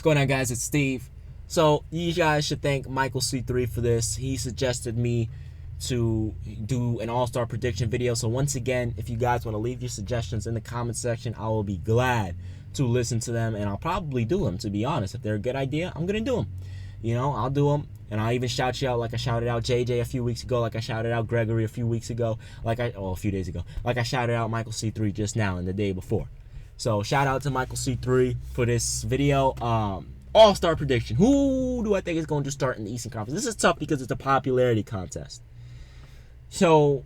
going on, guys? It's Steve. So you guys should thank Michael C3 for this. He suggested me to do an all-star prediction video. So once again, if you guys want to leave your suggestions in the comment section, I will be glad to listen to them, and I'll probably do them, to be honest. If they're a good idea, I'm going to do them. You know, I'll do them, and I'll even shout you out like I shouted out JJ a few weeks ago, like I shouted out Gregory a few weeks ago, a few days ago, like I shouted out Michael C3 just now and the day before. So shout out to Michael C3 for this video. All-star prediction. Who do I think is going to start in the Eastern Conference? This is tough because it's a popularity contest. So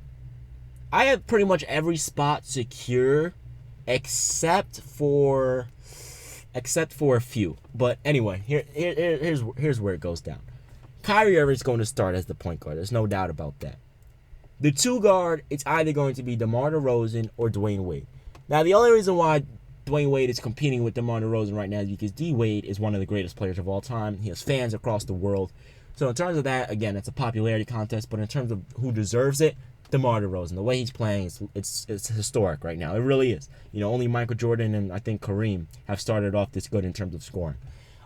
I have pretty much every spot secure except for a few. But anyway, here's where it goes down. Kyrie Irving is going to start as the point guard. There's no doubt about that. The two guard, it's either going to be DeMar DeRozan or Dwyane Wade. Now, the only reason why Dwyane Wade is competing with DeMar DeRozan right now is because D. Wade is one of the greatest players of all time. He has fans across the world. So in terms of that, again, it's a popularity contest. But in terms of who deserves it, DeMar DeRozan. The way he's playing, it's historic right now. It really is. You know, only Michael Jordan and I think Kareem have started off this good in terms of scoring.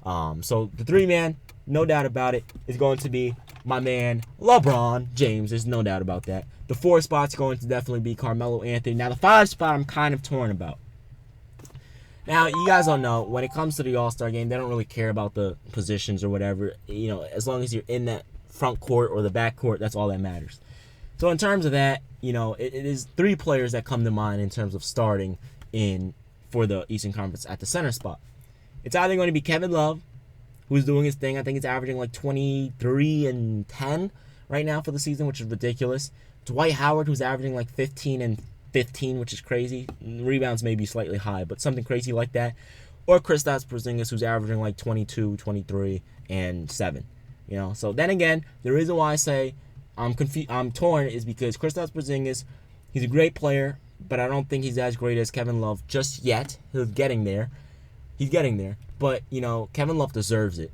So the three-man, no doubt about it, is going to be my man LeBron James. There's no doubt about that. The 4 spot's going to definitely be Carmelo Anthony. Now the 5 spot I'm kind of torn about. Now, you guys don't know, when it comes to the All-Star game, they don't really care about the positions or whatever. You know, as long as you're in that front court or the back court, that's all that matters. So in terms of that, you know, it is 3 players that come to mind in terms of starting for the Eastern Conference at the center spot. It's either going to be Kevin Love, who's doing his thing. I think he's averaging like 23 and 10 right now for the season, which is ridiculous. Dwight Howard, who's averaging like 15 and 15, which is crazy. Rebounds may be slightly high, but something crazy like that. Or Kristaps Porzingis, who's averaging like 22, 23, and 7. You know, so then again, the reason why I say I'm torn is because Kristaps Porzingis, he's a great player, but I don't think he's as great as Kevin Love just yet. He's getting there. But, you know, Kevin Love deserves it.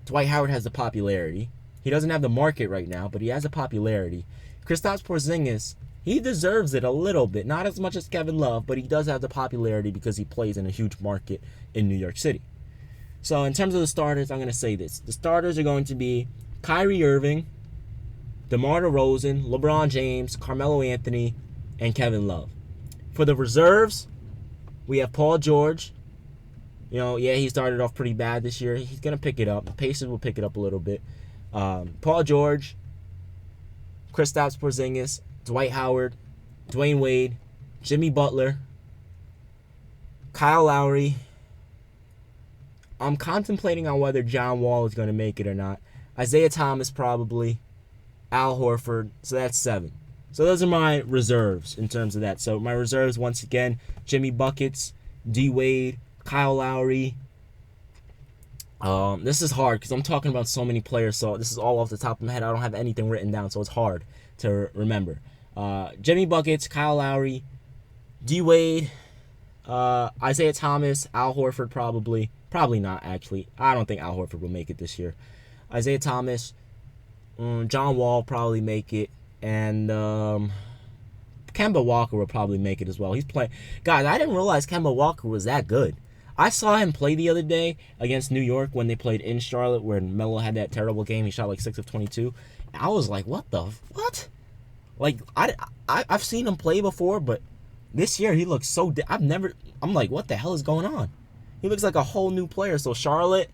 Dwight Howard has the popularity. He doesn't have the market right now, but he has the popularity. Kristaps Porzingis, he deserves it a little bit. Not as much as Kevin Love, but he does have the popularity because he plays in a huge market in New York City. So in terms of the starters, I'm going to say this. The starters are going to be Kyrie Irving, DeMar DeRozan, LeBron James, Carmelo Anthony, and Kevin Love. For the reserves, we have Paul George. You know, yeah, he started off pretty bad this year. He's going to pick it up. The Pacers will pick it up a little bit. Paul George, Kristaps Porzingis, Dwight Howard, Dwyane Wade, Jimmy Butler, Kyle Lowry. I'm contemplating on whether John Wall is going to make it or not. Isaiah Thomas probably. Al Horford. So that's 7. So those are my reserves in terms of that. So my reserves, once again, Jimmy Buckets, D. Wade, Kyle Lowry. This is hard because I'm talking about so many players. So this is all off the top of my head. I don't have anything written down, so it's hard to remember. Jimmy Buckets, Kyle Lowry, D. Wade, Isaiah Thomas, Al Horford probably. Probably not, actually. I don't think Al Horford will make it this year. Isaiah Thomas, John Wall probably make it, and Kemba Walker will probably make it as well. He's playing. Guys, I didn't realize Kemba Walker was that good. I saw him play the other day against New York when they played in Charlotte, where Melo had that terrible game. He shot like 6 of 22. I was like, what? Like, I've seen him play before, but this year he looks so... I'm like, what the hell is going on? He looks like a whole new player. So, Charlotte,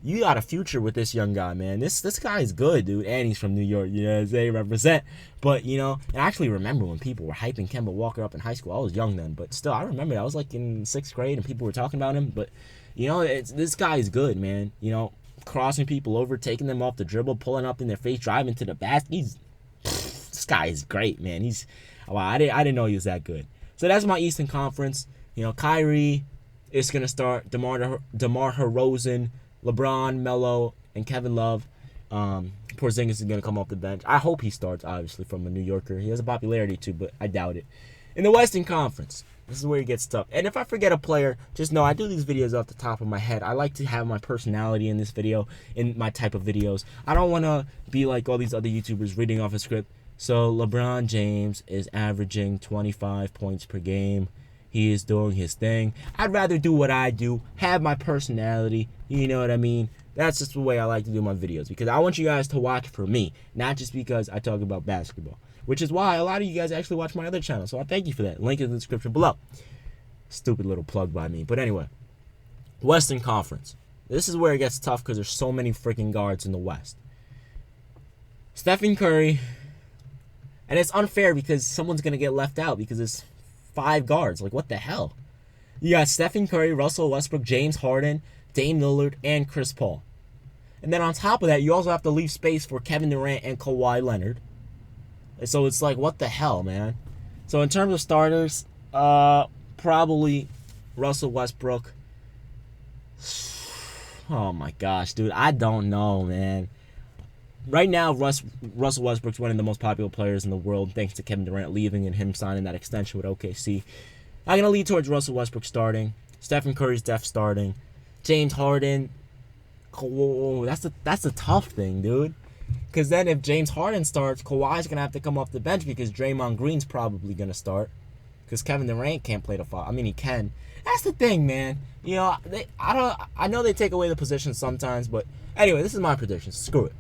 you got a future with this young guy, man. This guy is good, dude. And he's from New York, you know, they represent. But, you know, I actually remember when people were hyping Kemba Walker up in high school. I was young then, but still, I remember that. I was like in 6th grade and people were talking about him. But, you know, this guy is good, man. You know, crossing people over, taking them off the dribble, pulling up in their face, driving to the basket. This guy is great, man. I didn't know he was that good. So that's my Eastern Conference. You know, Kyrie is going to start. DeMar DeRozan, LeBron, Melo, and Kevin Love. Porzingis is going to come off the bench. I hope he starts, obviously, from a New Yorker. He has a popularity too, but I doubt it. In the Western Conference, this is where it gets tough. And if I forget a player, just know I do these videos off the top of my head. I like to have my personality in this video, in my type of videos. I don't want to be like all these other YouTubers reading off a script. So LeBron James is averaging 25 points per game. He is doing his thing. I'd rather do what I do, have my personality, you know what I mean? That's just the way I like to do my videos, because I want you guys to watch for me, not just because I talk about basketball, which is why a lot of you guys actually watch my other channel, so I thank you for that. Link in the description below. Stupid little plug by me. But anyway, Western Conference. This is where it gets tough because there's so many freaking guards in the West. Stephen Curry, and it's unfair because someone's going to get left out because there's 5 guards. Like, what the hell? You got Stephen Curry, Russell Westbrook, James Harden, Dame Lillard, and Chris Paul. And then on top of that, you also have to leave space for Kevin Durant and Kawhi Leonard. So it's like, what the hell, man? So in terms of starters, probably Russell Westbrook. Oh my gosh, dude. I don't know, man. Right now, Russell Westbrook's one of the most popular players in the world, thanks to Kevin Durant leaving and him signing that extension with OKC. I'm going to lead towards Russell Westbrook starting. Stephen Curry's def starting. James Harden. Oh, that's a tough thing, dude. Because then if James Harden starts, Kawhi's going to have to come off the bench because Draymond Green's probably going to start. Because Kevin Durant can't play the 5. I mean, he can. That's the thing, man. You know, I know they take away the position sometimes, but anyway, this is my prediction. Screw it.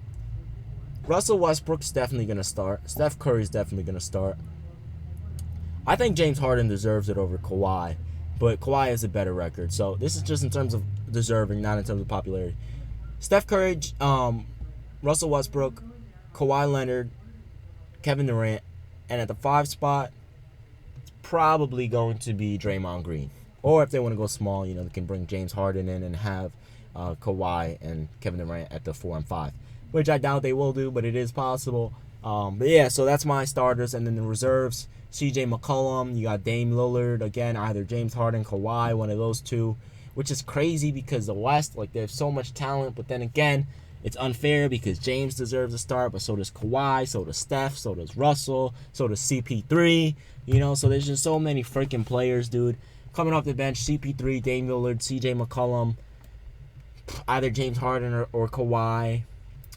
Russell Westbrook's definitely going to start. Steph Curry's definitely going to start. I think James Harden deserves it over Kawhi, but Kawhi has a better record. So this is just in terms of deserving, not in terms of popularity. Steph Curry, Russell Westbrook, Kawhi Leonard, Kevin Durant, and at the 5 spot, probably going to be Draymond Green. Or if they want to go small, you know, they can bring James Harden in and have Kawhi and Kevin Durant at the 4 and 5. Which I doubt they will do, but it is possible. But yeah, so that's my starters. And then the reserves, CJ McCollum, you got Dame Lillard, again, either James Harden, Kawhi, one of those two. Which is crazy because the West, like, there's so much talent. But then again, it's unfair because James deserves a start, but so does Kawhi, so does Steph, so does Russell, so does CP3. You know, so there's just so many freaking players, dude. Coming off the bench, CP3, Dame Lillard, CJ McCollum, either James Harden or Kawhi.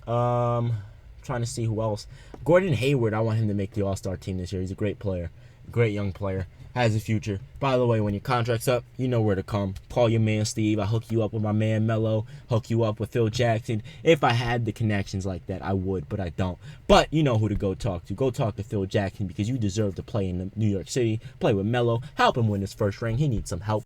Trying to see who else. Gordon Hayward, I want him to make the All-Star team this year. He's a great player. Great young player. Has a future. By the way, when your contract's up, you know where to come. Call your man Steve. I'll hook you up with my man Melo. Hook you up with Phil Jackson. If I had the connections like that, I would, but I don't. But you know who to go talk to. Go talk to Phil Jackson because you deserve to play in New York City. Play with Melo. Help him win his first ring. He needs some help.